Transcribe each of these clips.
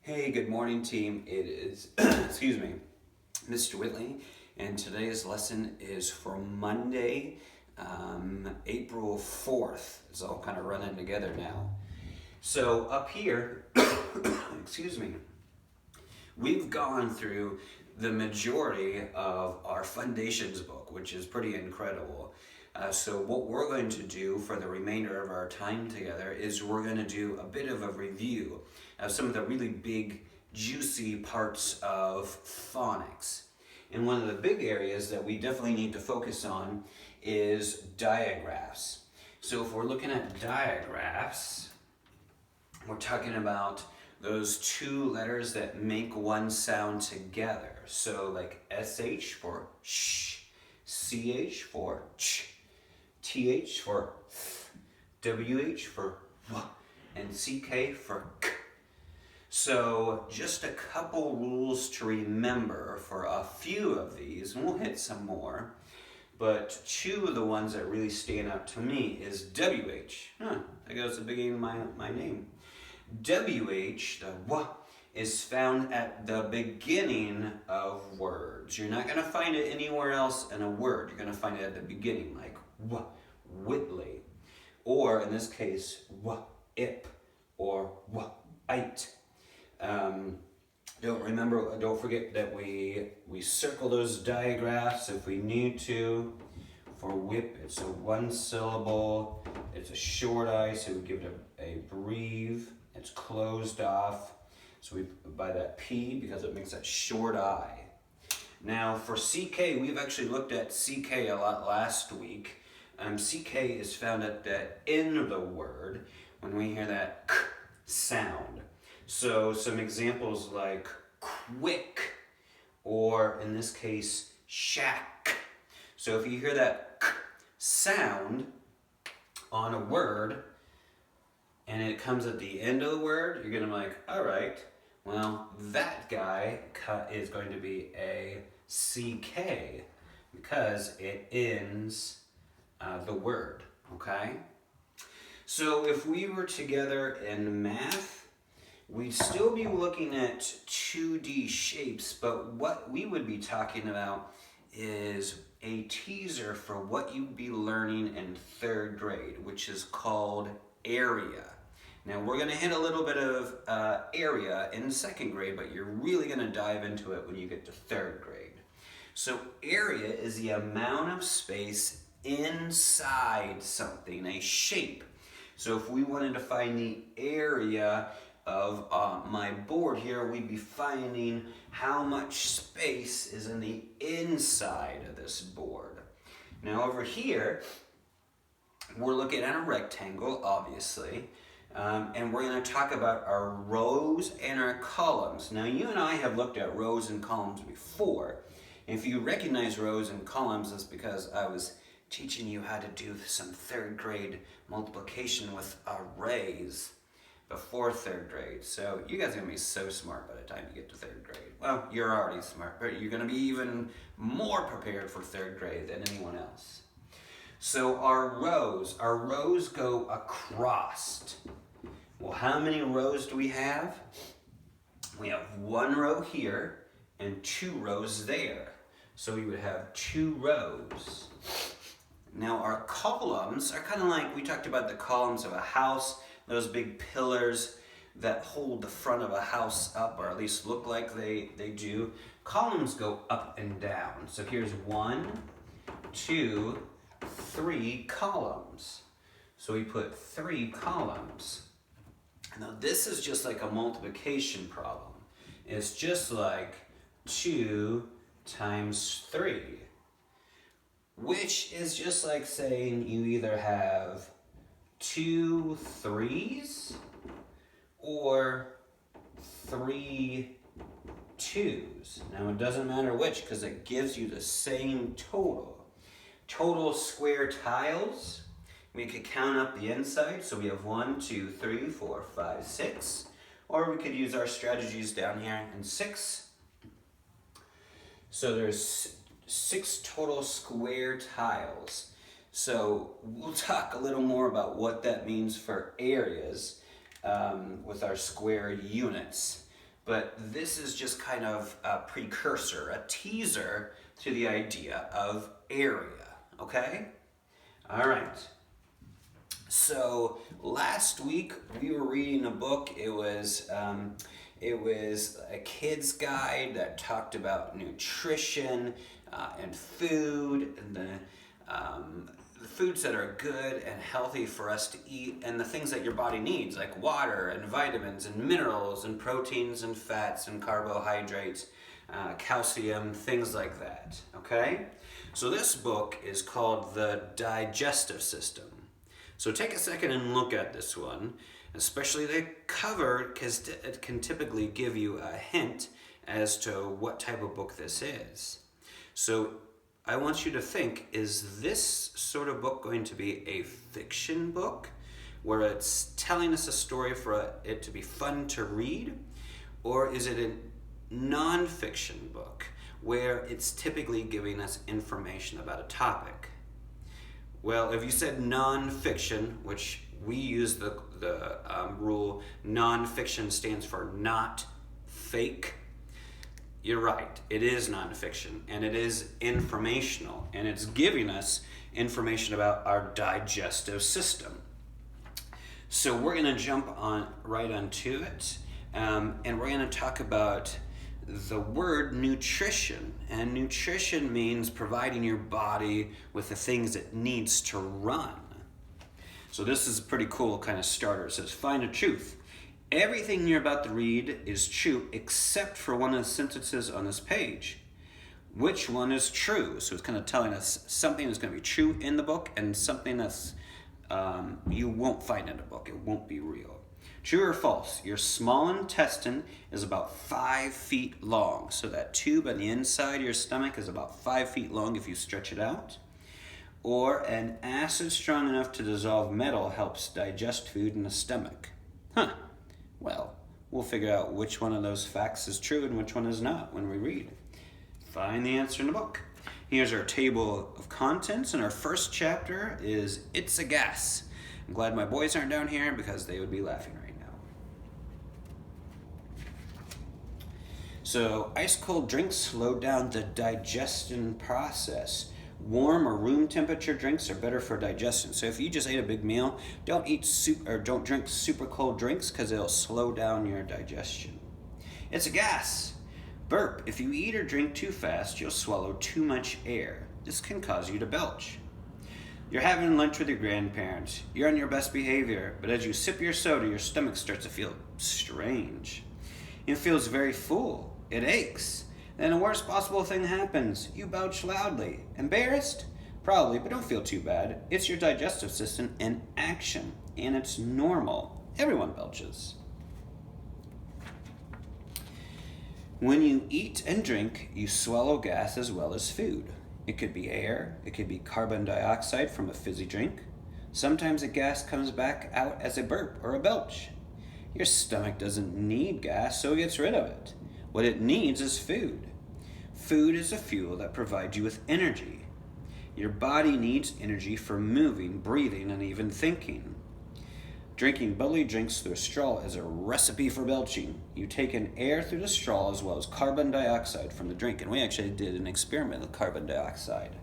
Hey, good morning, team. It is, excuse me, Mr. Whitley, and today's lesson is for Monday, April 4th. It's all kind of running together now. So up here, excuse me, we've gone through the majority of our foundations book, which is pretty incredible. So what we're going to do for the remainder of our time together is we're going to do a bit of a review of some of the really big, juicy parts of phonics. And one of the big areas that we definitely need to focus on is digraphs. So if we're looking at digraphs, we're talking about those two letters that make one sound together. So like SH for sh, CH for ch, TH for th, WH for w, and CK for k. So just a couple rules to remember for a few of these, and we'll hit some more. But two of the ones that really stand out to me is WH. That goes to the beginning of my name. WH, the w, is found at the beginning of words. You're not going to find it anywhere else in a word. You're going to find it at the beginning, like w, Whitley. Or in this case, w, ip, or w, ite. Don't forget that we circle those digraphs if we need to. For whip, it's a one syllable, it's a short I, so we give it a breathe. It's closed off, so we by that P because it makes that short I. Now for CK, we've actually looked at CK a lot last week. CK is found at the end of the word when we hear that k sound. So some examples like quick, or in this case, shack. So if you hear that k sound on a word, and it comes at the end of the word, you're gonna be like, all right, well, that guy is going to be a CK because it ends the word, okay? So if we were together in math, we'd still be looking at 2D shapes, but what we would be talking about is a teaser for what you'd be learning in third grade, which is called area. Now we're going to hit a little bit of area in second grade, but you're really going to dive into it when you get to third grade. So area is the amount of space inside something, a shape. So if we wanted to find the area of my board here, we'd be finding how much space is in the inside of this board. Now over here, we're looking at a rectangle, obviously. And we're going to talk about our rows and our columns. Now you and I have looked at rows and columns before. If you recognize rows and columns, it's because I was teaching you how to do some third grade multiplication with arrays before third grade. So you guys are going to be so smart by the time you get to third grade. Well, you're already smart, but you're going to be even more prepared for third grade than anyone else. So our rows go across. Well, how many rows do we have? We have one row here and two rows there. So we would have two rows. Now our columns are kind of like, we talked about the columns of a house, those big pillars that hold the front of a house up, or at least look like they do. Columns go up and down. So here's 1, 2, 3 columns. So we put 3 columns. Now this is just like a multiplication problem. It's just like 2 times 3, which is just like saying you either have 2 3s or 3 2s. Now it doesn't matter which because it gives you the same total. Total square tiles, we could count up the inside, so we have 1, 2, 3, 4, 5, 6. Or we could use our strategies down here and 6. So there's 6 total square tiles. So we'll talk a little more about what that means for areas with our square units. but this is just kind of a precursor, a teaser to the idea of area, okay? All right. So last week we were reading a book. It was a kid's guide that talked about nutrition and food and the foods that are good and healthy for us to eat and the things that your body needs, like water and vitamins and minerals and proteins and fats and carbohydrates, calcium, things like that, okay? So this book is called The Digestive System. So take a second and look at this one, especially the cover, because it can typically give you a hint as to what type of book this is. So I want you to think, is this sort of book going to be a fiction book where it's telling us a story for it to be fun to read? Or is it a non-fiction book where it's typically giving us information about a topic? Well, if you said non-fiction, which we use the rule, non-fiction stands for not fake, you're right, it is non-fiction, and it is informational, and it's giving us information about our digestive system. So we're going to jump right onto it, and we're going to talk about the word nutrition. And nutrition means providing your body with the things it needs to run. So this is a pretty cool kind of starter. It says, find a truth. Everything you're about to read is true except for one of the sentences on this page. Which one is true? So it's kind of telling us something that's going to be true in the book and something that's you won't find in the book. It won't be real. True or false? Your small intestine is about 5 feet long. So that tube on the inside of your stomach is about 5 feet long if you stretch it out. Or an acid strong enough to dissolve metal helps digest food in the stomach. Huh. Well, we'll figure out which one of those facts is true and which one is not when we read. Find the answer in the book. Here's our table of contents, and our first chapter is It's a Gas. I'm glad my boys aren't down here because they would be laughing right now. So, ice-cold drinks slow down the digestion process. Warm or room temperature drinks are better for digestion. So if you just ate a big meal, don't drink super cold drinks because it'll slow down your digestion. It's a gas. Burp. If you eat or drink too fast, you'll swallow too much air. This can cause you to belch. You're having lunch with your grandparents. You're on your best behavior, but as you sip your soda, your stomach starts to feel strange. It feels very full. It aches. Then the worst possible thing happens. You belch loudly. Embarrassed? Probably, but don't feel too bad. It's your digestive system in action, and it's normal. Everyone belches. When you eat and drink, you swallow gas as well as food. It could be air. It could be carbon dioxide from a fizzy drink. Sometimes a gas comes back out as a burp or a belch. Your stomach doesn't need gas, so it gets rid of it. What it needs is food. Food is a fuel that provides you with energy. Your body needs energy for moving, breathing, and even thinking. Drinking bubbly drinks through a straw is a recipe for belching. You take in air through the straw as well as carbon dioxide from the drink, and we actually did an experiment with carbon dioxide.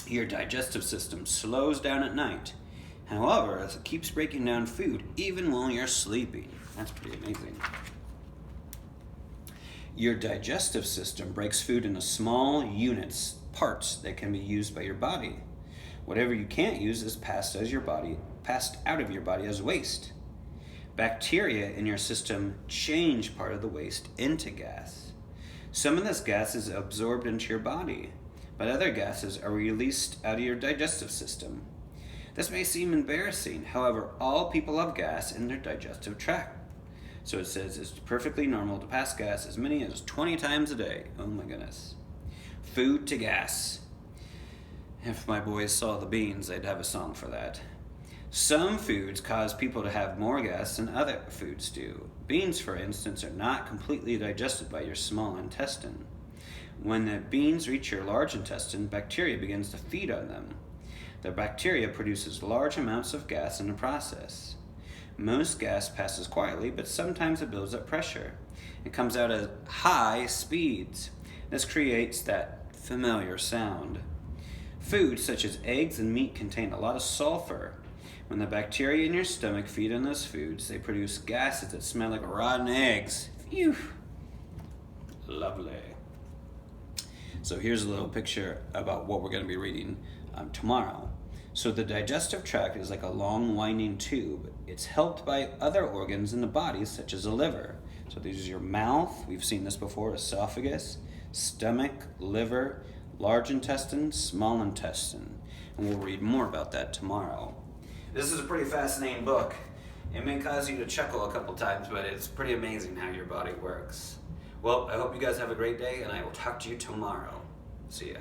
Your digestive system slows down at night. However, as it keeps breaking down food even while you're sleeping. That's pretty amazing. Your digestive system breaks food into small units, parts that can be used by your body. Whatever you can't use is passed out of your body as waste. Bacteria in your system change part of the waste into gas. Some of this gas is absorbed into your body, but other gases are released out of your digestive system. This may seem embarrassing, however, all people have gas in their digestive tract. So it says it's perfectly normal to pass gas as many as 20 times a day. Oh my goodness. Food to gas. If my boys saw the beans, they'd have a song for that. Some foods cause people to have more gas than other foods do. Beans, for instance, are not completely digested by your small intestine. When the beans reach your large intestine, bacteria begins to feed on them. The bacteria produces large amounts of gas in the process. Most gas passes quietly, but sometimes it builds up pressure. It comes out at high speeds. This creates that familiar sound. Foods such as eggs and meat contain a lot of sulfur. When the bacteria in your stomach feed on those foods, they produce gases that smell like rotten eggs. Phew! Lovely. So here's a little picture about what we're going to be reading tomorrow. So the digestive tract is like a long winding tube. It's helped by other organs in the body, such as the liver. So this is your mouth. We've seen this before. Esophagus, stomach, liver, large intestine, small intestine. And we'll read more about that tomorrow. This is a pretty fascinating book. It may cause you to chuckle a couple times, but it's pretty amazing how your body works. Well, I hope you guys have a great day, and I will talk to you tomorrow. See ya.